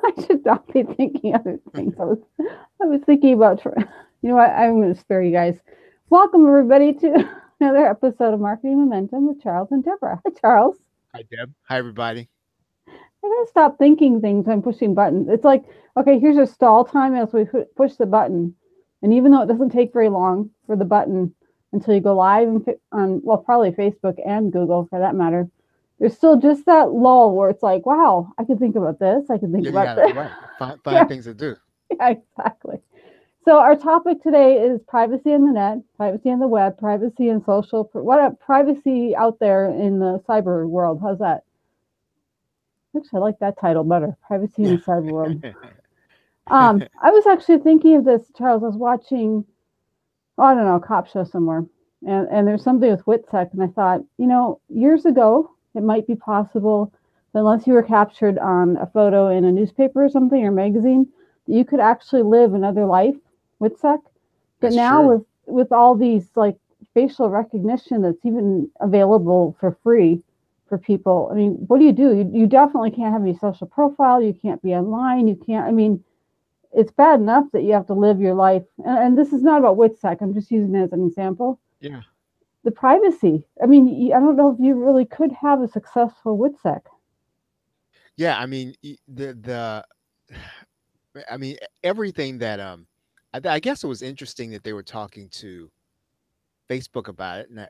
I should not be thinking other things. I was thinking about, you know what? I'm going to spare you guys. Welcome everybody to another episode of Marketing Momentum with Charles and Deborah. Hi, Charles. Hi, Deb. Hi, everybody. I gotta stop thinking things. I'm pushing buttons. It's like, okay, here's your stall time as we push the button, and even though it doesn't take very long for the button until you go live on, well, probably Facebook and Google for that matter, there's still just that lull where it's like, wow, I could think about this. I could think Yeah, you about got it this. right. Find Yeah, things to do. yeah, exactly. So our topic today is privacy in the net, privacy in the web, privacy in social, what privacy out there in the cyber world. How's that? Actually, I like that title better. Privacy in Yeah. the cyber world. I was actually thinking of this, Charles. I was watching, oh, I don't know, a cop show somewhere, and there's something with WITSEC, and I thought, years ago, it might be possible that unless you were captured on a photo in a newspaper or something or magazine, that you could actually live another life WITSEC. But That's now true. with all these like facial recognition that's even available for free for people. I mean, what do? You definitely can't have any social profile. You can't be online. You can't. I mean, it's bad enough that you have to live your life. And this is not about WITSEC. I'm just using it as an example. Yeah. The privacy. I mean, I don't know if you really could have a successful WITSEC. Yeah. I mean, I mean, everything that I guess it was interesting that they were talking to Facebook about it, and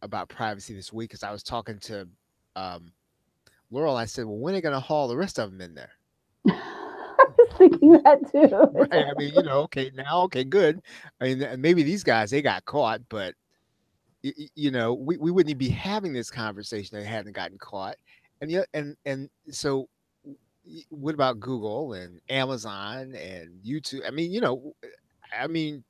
about privacy this week because I was talking to um Laurel. I said, well, when are they going to haul the rest of them in there? I was thinking that too. It's Right. I mean, okay, now, okay, good. I mean, maybe these guys they got caught, but we wouldn't be having this conversation if they hadn't gotten caught. And yeah, and so what about Google and Amazon and YouTube? I mean, I mean,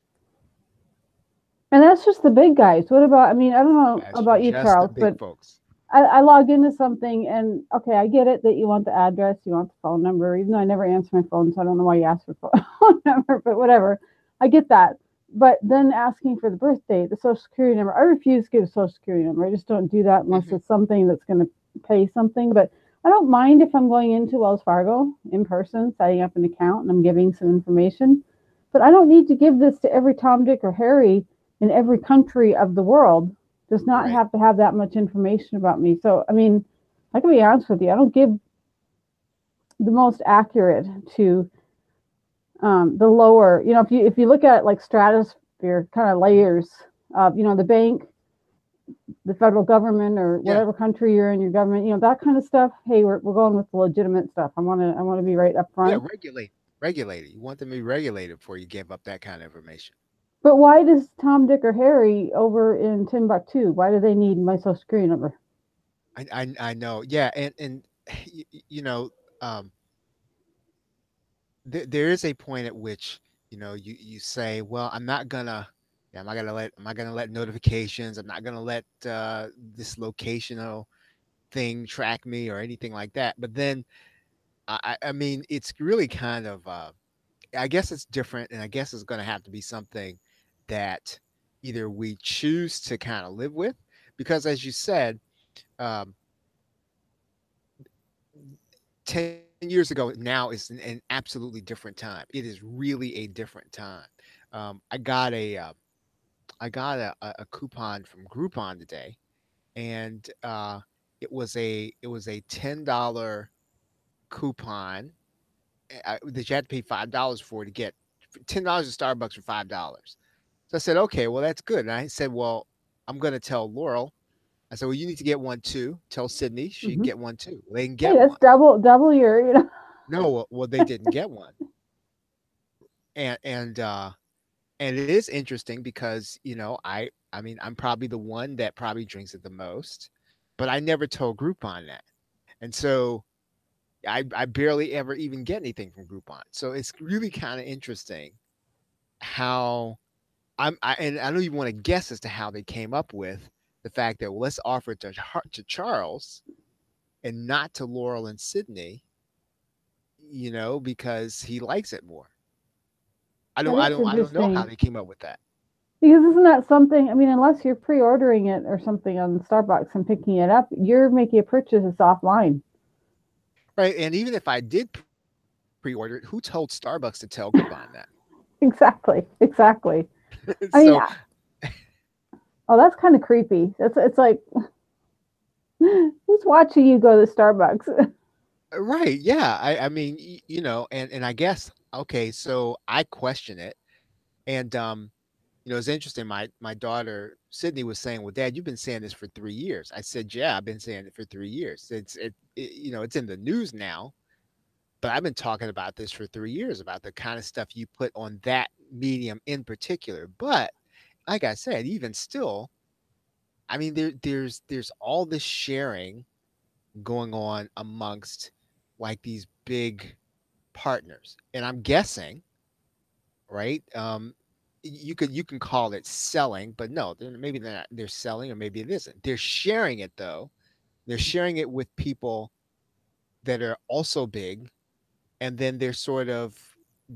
and that's just the big guys. What about? I mean, I don't know that's about you, just the Charles, big but folks. I log into something and okay, I get it that you want the address, you want the phone number, even though I never answer my phone, so I don't know why you asked for phone number, but whatever. I get that. But then asking for the birth date, the social security number, I refuse to give a social security number. I just don't do that unless Hmm. it's something that's going to pay something. But I don't mind if I'm going into Wells Fargo in person, setting up an account, and I'm giving some information. But I don't need to give this to every Tom, Dick, or Harry in every country of the world. Does not Right. have to have that much information about me. So, I mean, I can be honest with you. I don't give the most accurate to the lower. If you look at like stratosphere kind of layers of the bank, the federal government, or Yeah. whatever country you're in, your government, that kind of stuff. Hey, we're going with the legitimate stuff. I want to be right up Yeah. front. Regulated. You want them to be regulated before you give up that kind of information. But why does Tom, Dick, or Harry over in Timbuktu? Why do they need my social security number? I know. Yeah. And you know, um, there is a point at which you say, well, yeah, I'm not gonna let notifications. I'm not gonna let this locational thing track me or anything like that. But then I mean, it's really kind of I guess it's different, and I guess it's gonna have to be something that either we choose to kind of live with, because as you said, um, 10 years ago now is an absolutely different time. It is really a different time. I got a coupon from Groupon today, and it was a $10 coupon that you had to pay $5 for to get $10 at Starbucks for $5. So I said, okay, well that's good. And I said, well, I'm gonna tell Laurel. I said, well, you need to get one too. Tell Sydney she can Hmm. get one too. Well, they can Hey, get that's one. double your. No, well they didn't get one, and it is interesting because I mean I'm probably the one that probably drinks it the most, but I never told Groupon that, and so I barely ever even get anything from Groupon. So it's really kind of interesting how and I don't even want to guess as to how they came up with the fact that, well, let's offer it to Charles and not to Laurel and Sydney, because he likes it more. That is I don't know how interesting. they came up with that. Because isn't that something? I mean, unless you're pre-ordering it or something on Starbucks and picking it up, you're making a purchase. It's offline. right. And even if I did pre-order it, who told Starbucks to tell Groupon that? Exactly, exactly. I So mean, oh, that's kind of creepy. It's like who's watching you go to Starbucks? right, yeah. I mean, and I guess okay, so I question it, and it's interesting. My daughter Sydney was saying, "Well, Dad, you've been saying this for 3 years." I said, "Yeah, I've been saying it for 3 years. It's in the news now, but I've been talking about this for 3 years about the kind of stuff you put on that medium in particular." But like I said, even still, I mean, there's all this sharing going on amongst like these big partners, and I'm guessing, right? You can call it selling, but no, maybe they're selling, or maybe it isn't. They're sharing it though. They're sharing it with people that are also big, and then they're sort of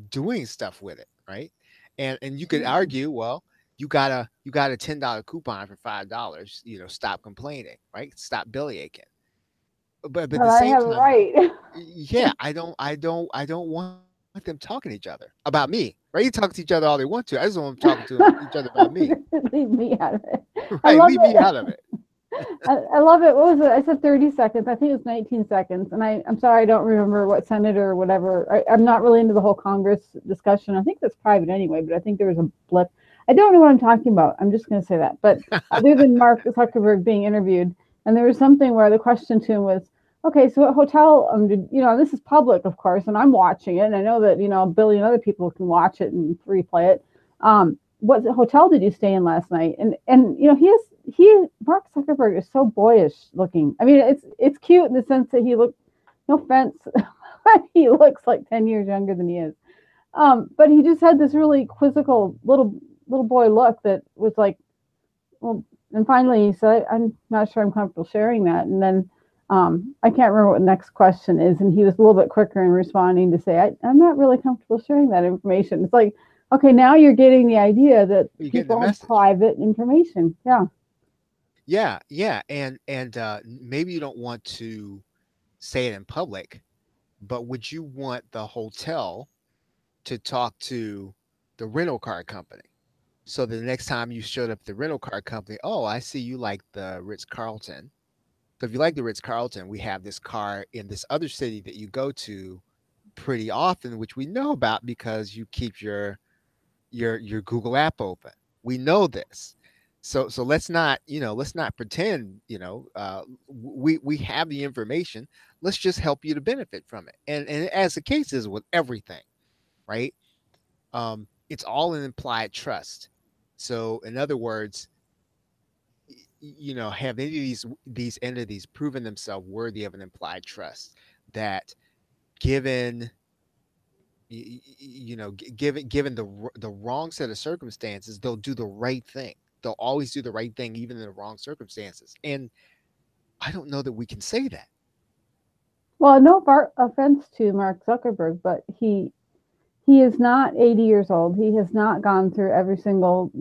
doing stuff with it, right? And you could argue, well, you got a $10 coupon for $5. Stop complaining, right? Stop belly aching. But at Well, the I same have it time, right. yeah, I don't want them talking to each other about me, right? You talk to each other all they want to. I just want them talking to each other about me, Leave me out of it. I right? love Leave me it. out of it. I love it. What was it? I said 30 seconds. I think it was 19 seconds. And I'm sorry, I don't remember what senator or whatever. I'm not really into the whole Congress discussion. I think that's private anyway, but I think there was a blip. I don't know what I'm talking about. I'm just going to say that. But other than Mark Zuckerberg being interviewed, and there was something where the question to him was, okay, so what hotel, did, this is public, of course, and I'm watching it. And I know that, a billion other people can watch it and replay it. What hotel did you stay in last night? And Mark Zuckerberg is so boyish looking. I mean, it's cute in the sense that he looks, no offense, he looks like 10 years younger than he is. But he just had this really quizzical little boy look that was like, well. And finally, he said, "I'm not sure I'm comfortable sharing that." And then I can't remember what the next question is, and he was a little bit quicker in responding to say, I'm not really comfortable sharing that information. It's like, okay, now you're getting the idea that You're getting the people have message. private information. Yeah. Yeah, yeah, and maybe you don't want to say it in public, but would you want the hotel to talk to the rental car company? So the next time you showed up at the rental car company, oh, I see you like the Ritz Carlton. So if you like the Ritz Carlton, we have this car in this other city that you go to pretty often, which we know about because you keep your Google app open. We know this. So let's not pretend, we have the information. Let's just help you to benefit from it. And as the case is with everything, right? It's all an implied trust. So in other words, have any of these entities proven themselves worthy of an implied trust that given given the wrong set of circumstances, they'll do the right thing. They'll always do the right thing even in the wrong circumstances. And I don't know that we can say that. Well, no offense to Mark Zuckerberg, but he is not 80 years old. He has not gone through every single,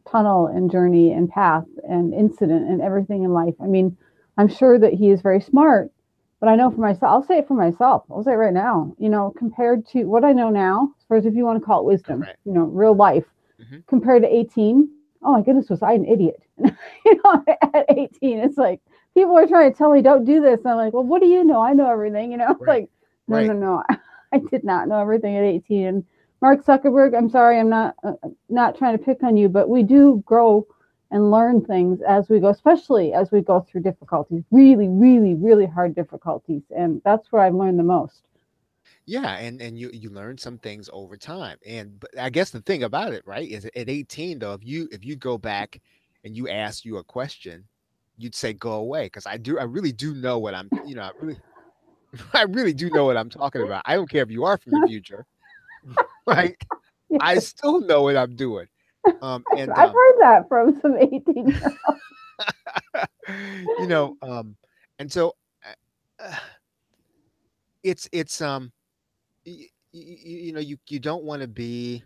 tunnel and journey and path and incident and everything in life. I mean, I'm sure that he is very smart, but I know for myself, I'll say it for myself. I'll say it right now, compared to what I know now, as far as if you want to call it wisdom, Correct. real life, Hmm. compared to 18. Oh my goodness, was I an idiot? At 18, it's like people are trying to tell me don't do this. And I'm like, well, what do you know? I know everything. It's Right. like, no, no, Right. no. I did not know everything at 18. And Mark Zuckerberg, I'm sorry, I'm not trying to pick on you, but we do grow and learn things as we go, especially as we go through difficulties, really, really, really hard difficulties. And that's where I've learned the most. Yeah, and you learn some things over time. And but I guess the thing about it, right, is at 18 though, if you go back and you ask you a question, you'd say go away because I really do know what I really I really do know what I'm talking about. I don't care if you are from the future, right? I Yes, still know what I'm doing. And I've heard that from some 18-year. you know, and so uh, it's you don't want to be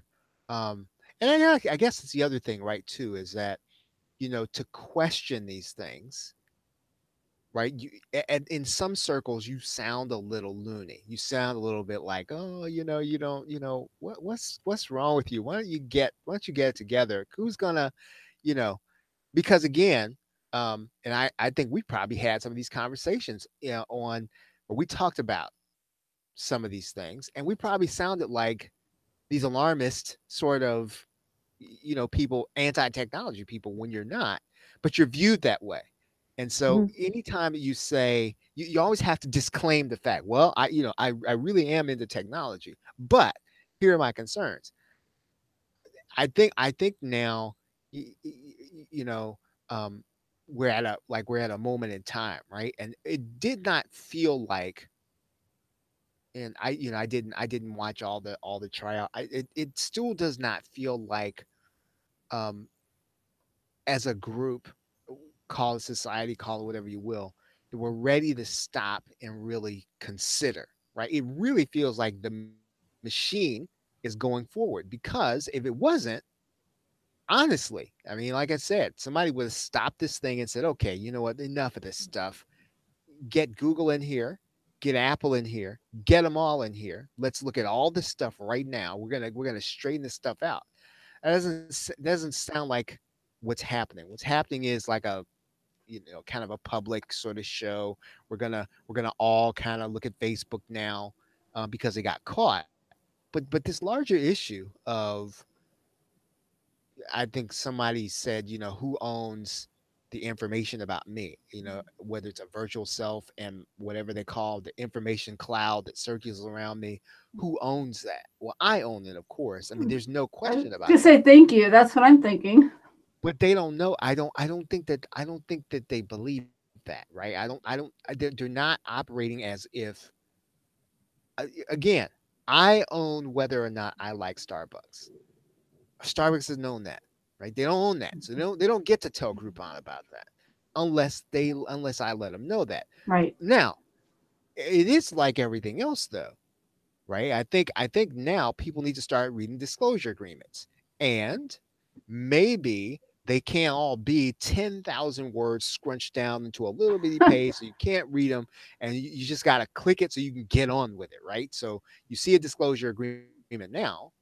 um and I guess it's the other thing, right, too, is that to question these things, right? And in some circles, you sound a little loony. You sound a little bit like, oh, you don't, what's wrong with you? Why don't you get it together? Who's gonna, you know, because again, and I think we probably had some of these conversations, on where we talked about some of these things, and we probably sounded like these alarmist sort of, people, anti-technology people, when you're not, but you're viewed that way. And so Mhm. anytime you say, you always have to disclaim the fact, well, I really am into technology, but here are my concerns. I think now, you know, um, we're at a moment in time, right? And it did not feel like, and I didn't watch all the tryout. It still does not feel like, um, as a group, call it society, call it whatever you will, that we're ready to stop and really consider, right? It really feels like the machine is going forward, because if it wasn't, honestly, I mean, like I said, somebody would have stopped this thing and said, okay, you know what, enough of this stuff. Get Google in here, get Apple in here, get them all in here. Let's look at all this stuff right now. We're gonna straighten this stuff out. That doesn't sound like what's happening. What's happening is like a, kind of a public sort of show. We're gonna all kind of look at Facebook now, because they got caught. But this larger issue of, I think somebody said, who owns the information about me, whether it's a virtual self and whatever they call the information cloud that circulates around me, who owns that? Well, I own it, of course. I mean, there's no I was question about gonna that. say thank you. That's what I'm thinking. But they don't know. I don't think that they believe that, right? They're not operating as if, again, I own whether or not I like Starbucks. Starbucks has known that, right? They don't own that, so they don't get to tell Groupon about that, unless I let them know that. Right. Now, it is like everything else, though, right? I think now people need to start reading disclosure agreements, and maybe they can't all be 10,000 words scrunched down into a little bitty page so you can't read them, and you just got to click it so you can get on with it, right? So you see a disclosure agreement now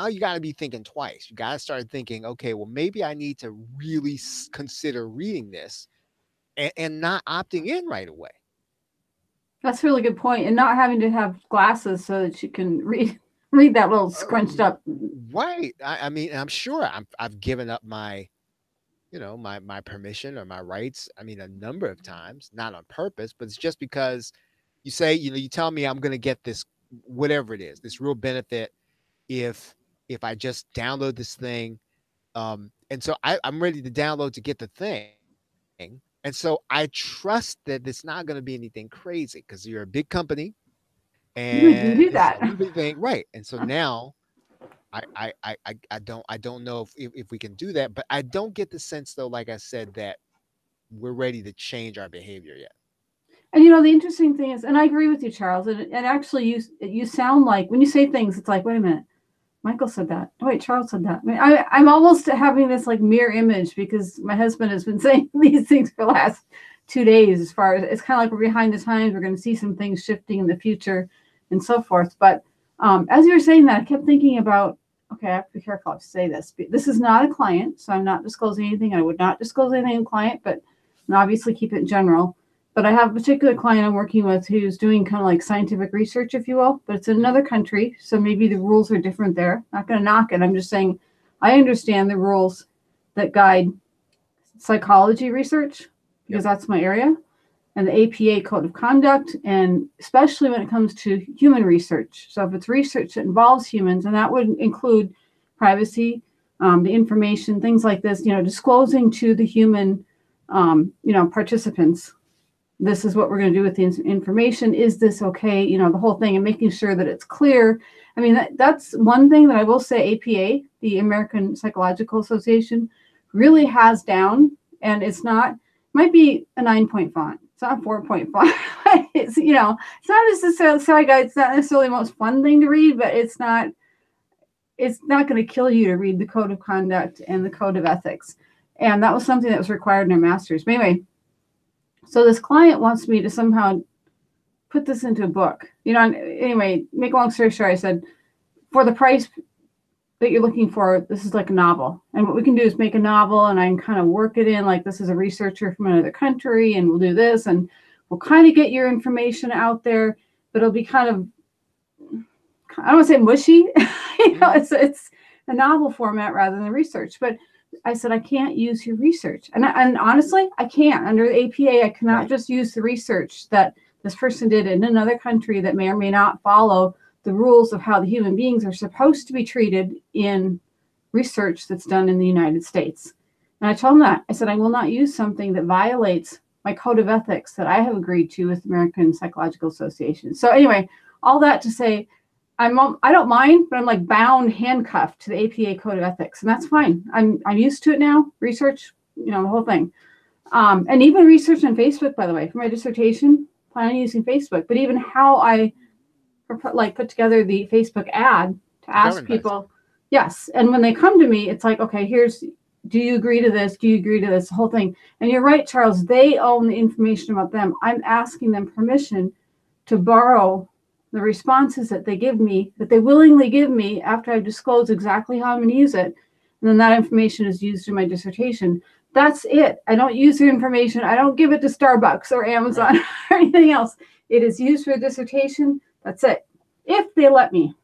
you got to be thinking twice. You got to start thinking, okay, well, maybe I need to really consider reading this, and not opting in right away. That's a really good point. And not having to have glasses so that you can read that little scrunched up. Right. I mean, I'm sure I've given up my permission or my rights. I mean, a number of times, not on purpose, but it's just because you tell me I'm going to get this, whatever it is, this real benefit, if I just download this thing. And so I'm ready to download to get the thing. And so I trust that it's not going to be anything crazy because you're a big company You and can this do is a that. little bit thing, right? And so now I don't know if we can do that, but I don't get the sense though, like I said, that we're ready to change our behavior yet. And the interesting thing is, and I agree with you, Charles. And actually, you sound like when you say things, it's like, wait a minute, Michael said that. Oh, wait, Charles said that. I mean, I'm almost having this like mirror image because my husband has been saying these things for the last 2 days. As far as it's kind of like we're behind the times, we're going to see some things shifting in the future, and so forth. But as you were saying that, I kept thinking about. Okay, I have to be careful how to say this. This is not a client, so I'm not disclosing anything. I would not disclose anything in client, but and obviously keep it general. But I have a particular client I'm working with who's doing kind of like scientific research, if you will, but it's in Mhm. another country. So maybe the rules are different there. Not going to knock it. I'm just saying I understand the rules that guide psychology research because Yep. that's my area and the APA code of conduct, and especially when it comes to human research. So if it's research that involves humans, and that would include privacy, the information, things like this, disclosing to the human, participants, this is what we're going to do with the information. Is this okay? The whole thing, and making sure that it's clear. I mean, that's one thing that I will say APA, the American Psychological Association, really has down. And it's not, might be a 9-point font. It's not a 4-point font. It's not necessarily, sorry guys, it's not necessarily the most fun thing to read, but it's not going to kill you to read the code of conduct and the code of ethics. And that was something that was required in our masters. But anyway, So this client wants me to somehow put this into a book. Anyway, make a long story short, I said, for the price that you're looking for, this is like a novel. And what we can do is make a novel, and I can kind of work it in like this is a researcher from another country, and we'll do this, and we'll kind of get your information out there, but it'll be kind of, I don't want to say mushy. Mhm. It's a novel format rather than research. But I said I can't use your research, and honestly, I can't. Under the APA, I cannot Right. just use the research that this person did in another country that may or may not follow the rules of how the human beings are supposed to be treated in research that's done in the United States. And I told him that. I said, I will not use something that violates my code of ethics that I have agreed to with the American Psychological Association. So anyway, all that to say, I don't mind, but I'm like bound, handcuffed to the APA code of ethics, and that's fine. I'm used to it now. Research, the whole thing, and even research on Facebook. By the way, for my dissertation, plan on using Facebook. But even how I put together the Facebook ad to ask Governed by this. people, yes, and when they come to me, it's like, okay, here's. Do you agree to this? Do you agree to this? The whole thing. And you're right, Charles. They own the information about them. I'm asking them permission to borrow the responses that they give me, that they willingly give me after I've disclosed exactly how I'm going to use it. And then that information is used in my dissertation. That's it. I don't use the information. I don't give it to Starbucks or Right. Amazon or anything else. It is used for a dissertation. That's it. If they let me.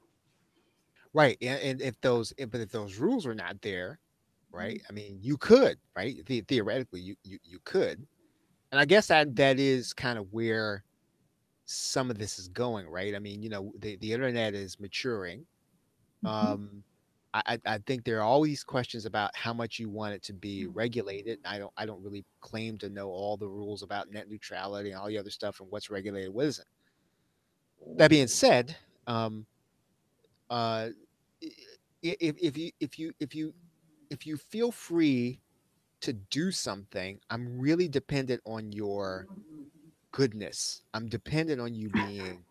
Right. And but if those rules are not there, right? I mean, you could, right? Theoretically, you could. And I guess that is kind of where some of this is going, right? I mean, the internet is maturing. Mhm. Um, I think there are always questions about how much you want it to be regulated. I don't really claim to know all the rules about net neutrality and all the other stuff and what's regulated, what isn't. That being said, uh, if you feel free to do something, I'm really dependent on your goodness. I'm dependent on you being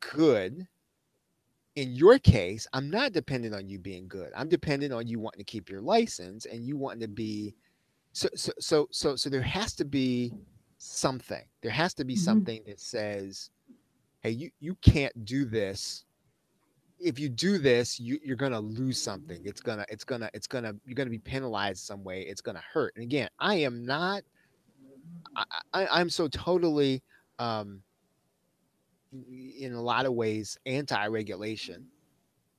good. In your case, I'm not dependent on you being good. I'm dependent on you wanting to keep your license and you wanting to be so there has to be something. There has to be Mhm. something that says, hey, you can't do this. If you do this, you're gonna lose something. You're gonna be penalized some way. It's gonna hurt. And again, I am not I'm so totally um in a lot of ways anti-regulation,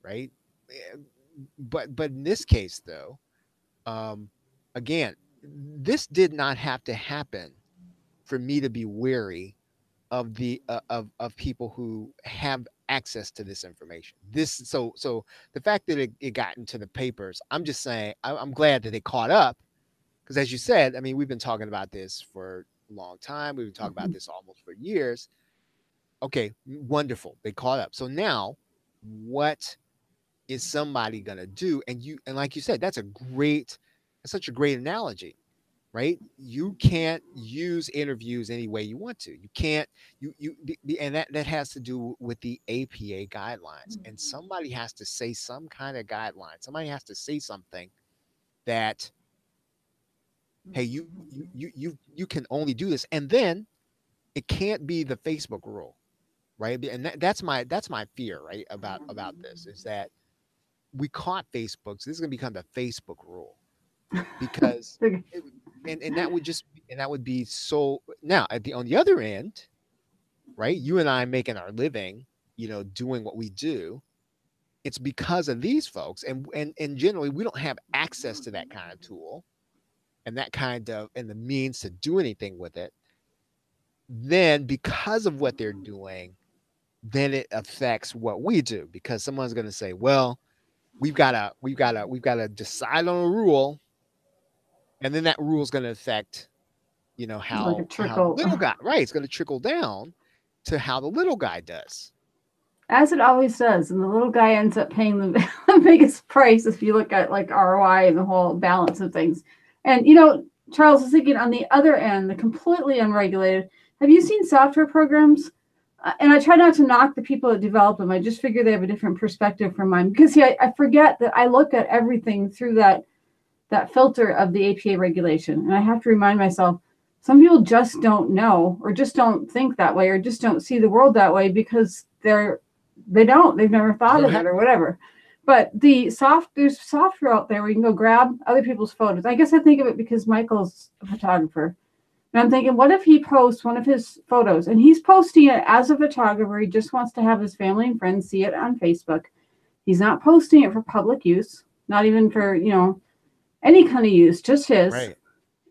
right? Eh, but in this case though, um again, this did not have to happen for me to be wary of of people who have access to this information. So the fact that it got into the papers, I'm just saying I'm glad that they caught up because as you said, I mean, we've been talking about this for a long time. We've been talking about Mhm. this almost for years. Okay, wonderful. They caught up. So now what is somebody going to do? And like you said, that's such a great analogy, right? You can't use interviews any way you want to. You can't and that has to do with the APA guidelines. And somebody has to say some kind of guideline. Somebody has to say something that hey, you can only do this. And then it can't be the Facebook rule, right? And that's my fear, right? About this is that we caught Facebook. So this is going to become the Facebook rule because it, and that would be so now at the on the other end, right? You and I making our living, doing what we do. It's because of these folks, and generally we don't have access to that kind of tool and that kind of and the means to do anything with it. Then because of what they're doing, then it affects what we do because someone's going to say, well, we've got to decide on a rule, and then that rule is going to affect Like a how the trickle. little guy, right, it's going to trickle down to how the little guy does. As it always does, and the little guy ends up paying the, the biggest price if you look at like ROI and the whole balance of things. And Charles is thinking on the other end, the completely unregulated. Have you seen software programs? And I try not to knock the people that develop them. I just figure they have a different perspective from mine because see, I forget that I look at everything through that filter of the APA regulation, and I have to remind myself Some people just don't know, or just don't think that way, or just don't see the world that way because they've never You thought don't of have it or whatever. But there's software out there where you can go grab other people's photos. I guess I think of it because Michael's a photographer. And I'm thinking, what if he posts one of his photos and he's posting it as a photographer? He just wants to have his family and friends see it on Facebook. He's not posting it for public use, not even for, any kind of use, just his. right.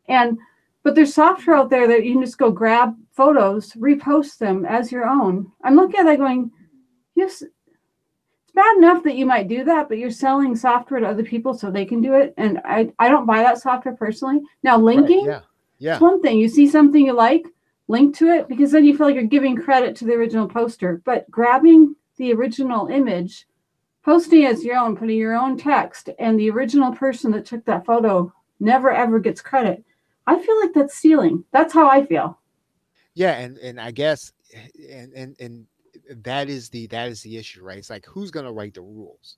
And but there's software out there that you can just go grab photos, repost them as your own. I'm looking at that going, yes, it's bad enough that you might do that, but you're selling software to other people so they can do it. And I don't buy that software personally. Now Right. linking, Yeah. it's Yeah. one thing. You see something you like, link to it because then you feel like you're giving credit to the original poster. But grabbing the original image, posting as your own, putting your own text, and the original person that took that photo never ever gets credit. I feel like that's stealing. That's how I feel. Yeah. And I guess, and that is the issue, right? It's like who's going to write the rules?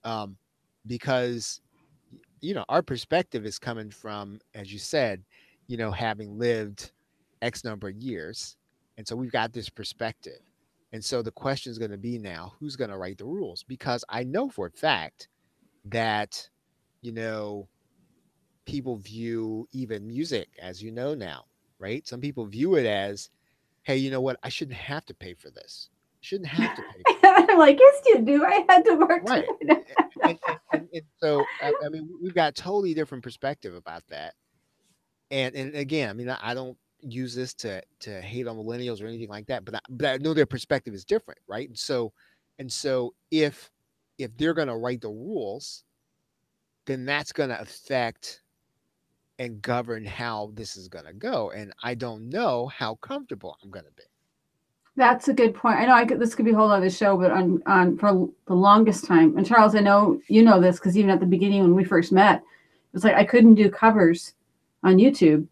Um, because our perspective is coming from, as you said, having lived X number of years, and so we've got this perspective. And so the question is going to be now, who's going to write the rules? Because I know for a fact that you know people view even music, as now, right? Some people view it as, hey, you know what? I shouldn't have to pay for this. Shouldn't have to pay for this. I'm like, yes, you do. I had to work Right. today. And so I mean we've got totally different perspective about that. And again, I mean I don't use this to hate on millennials or anything like that, but I know their perspective is different, right? And so if they're going to write the rules, then that's going to affect and govern how this is going to go. And I don't know how comfortable I'm going to be. That's a good point. I know this could be a whole other show, but on for the longest time, and Charles, I know you know this because even at the beginning when we first met, it was like I couldn't do covers on YouTube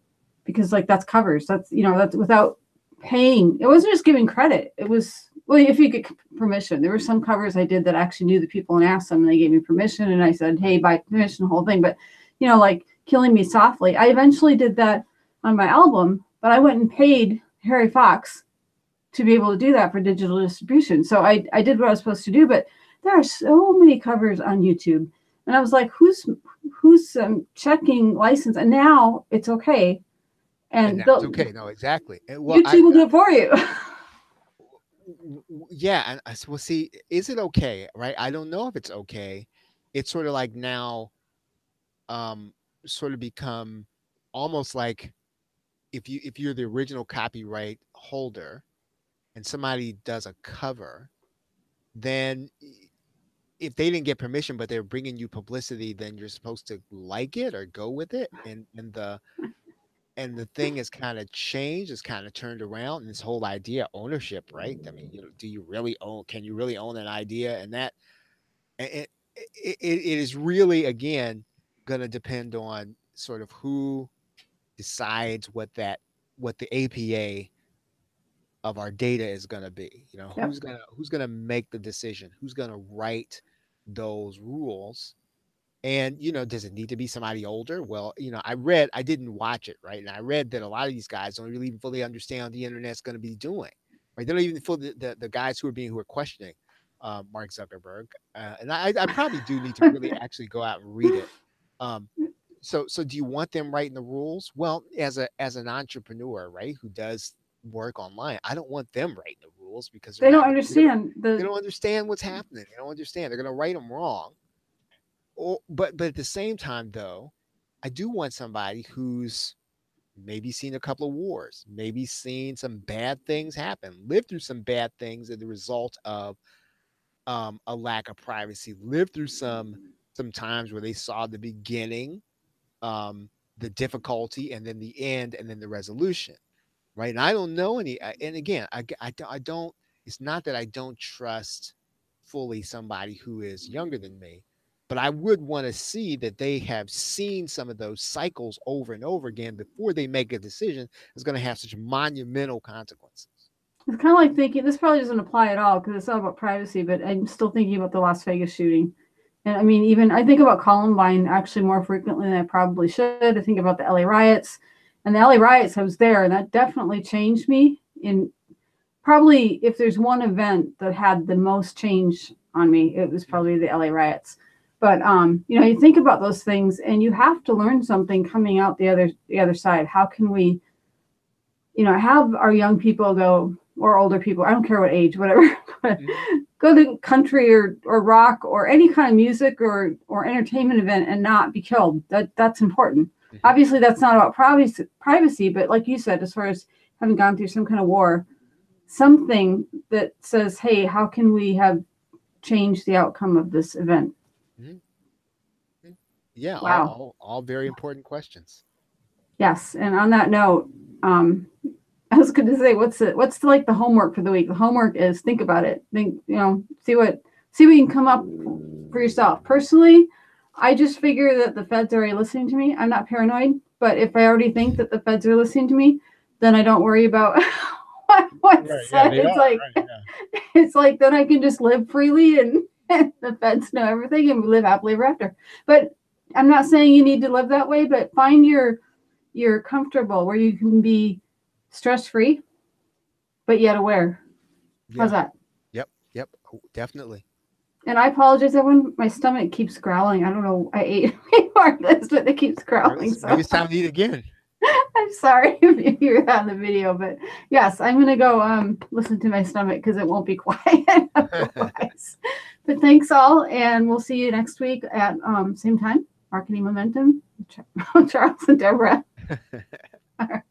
because like that's covers. That's without paying. It wasn't just giving credit. It was well if you get permission. There were some covers I did that actually knew the people and asked them, and they gave me permission, and I said, hey, Right. by permission, the whole thing. But like Killing Me Softly, I eventually did that on my album, but I went and paid Harry Fox to be able to do that for digital distribution. So I did what I was supposed to do, but there are so many covers on YouTube. And I was like, who's checking license? And now it's okay. And And now it's okay. No, exactly. And well, YouTube will do it for you. yeah, and well, see, is it okay? Right? I don't know if it's okay. It's sort of like now, um, sort of become almost like if you're the original copyright holder and somebody does a cover, then if they didn't get permission but they're bringing you publicity, then you're supposed to like it or go with it. And the thing is kind of changed, it's kind of turned around, and this whole idea of ownership, right? I mean, do you really own? Can you really own an idea? And that it is really again going to depend on sort of who decides what the APA of our data is going to be. Yep. Who's gonna make the decision? Who's going to write those rules? And does it need to be somebody older? Well, I didn't watch it, right? And I read that a lot of these guys don't really even fully understand what the internet's going to be doing, right? They don't even feel the guys who are questioning Mark Zuckerberg. And I probably do need to really actually go out and read it. Um, so do you want them writing the rules? Well, as an entrepreneur, right, who does work online, I don't want them writing the rules because they're They don't not. understand They the don't understand what's happening. They don't understand. They're going to write them wrong. But at the same time, though, I do want somebody who's maybe seen a couple of wars, maybe seen some bad things happen, lived through some bad things as the result of a lack of privacy, lived through some times where they saw the beginning, um, the difficulty, and then the end, and then the resolution, right? And I don't know any. And again, I don't. It's not that I don't trust fully somebody who is younger than me, but I would want to see that they have seen some of those cycles over and over again before they make a decision that's going to have such monumental consequences. it's kind of like thinking this probably doesn't apply at all because it's all about privacy, but I'm still thinking about the Las Vegas shooting. And I mean, even I think about Columbine actually more frequently than I probably should. I think about the LA riots. And the LA riots, I was there, and that definitely changed me. In probably, if there's one event that had the most change on me, it was probably the LA riots. But you think about those things, and you have to learn something coming out the other side. How can we, have our young people go, or older people, I don't care what age, whatever, go to country or rock or any kind of music or entertainment event and not be killed. That's important. Obviously, that's not about privacy, but like you said, as far as having gone through some kind of war, something that says, hey, how can we have changed the outcome of this event? Yeah, Wow. all very important questions. Yes. And on that note, I was going to say, what's like the homework for the week? The homework is think about it. Think, see what you can come up for yourself. Personally, I just figure that the feds are already listening to me. I'm not paranoid, but if I already think that the feds are listening to me, then I don't worry about what's said. They are. Right, It's like then I can just live freely and the feds know everything and we live happily ever after. But I'm not saying you need to live that way, but find you're comfortable where you can be stress free, but yet aware. How's that? Yep, definitely. And I apologize, everyone. My stomach keeps growling. I don't know. I ate more of this, but it keeps growling. So maybe it's time to eat again. I'm sorry if you hear that in the video, but yes, I'm gonna go listen to my stomach because it won't be quiet otherwise. But thanks all, and we'll see you next week at same time. Marketing Momentum, Charles and Deborah. All right.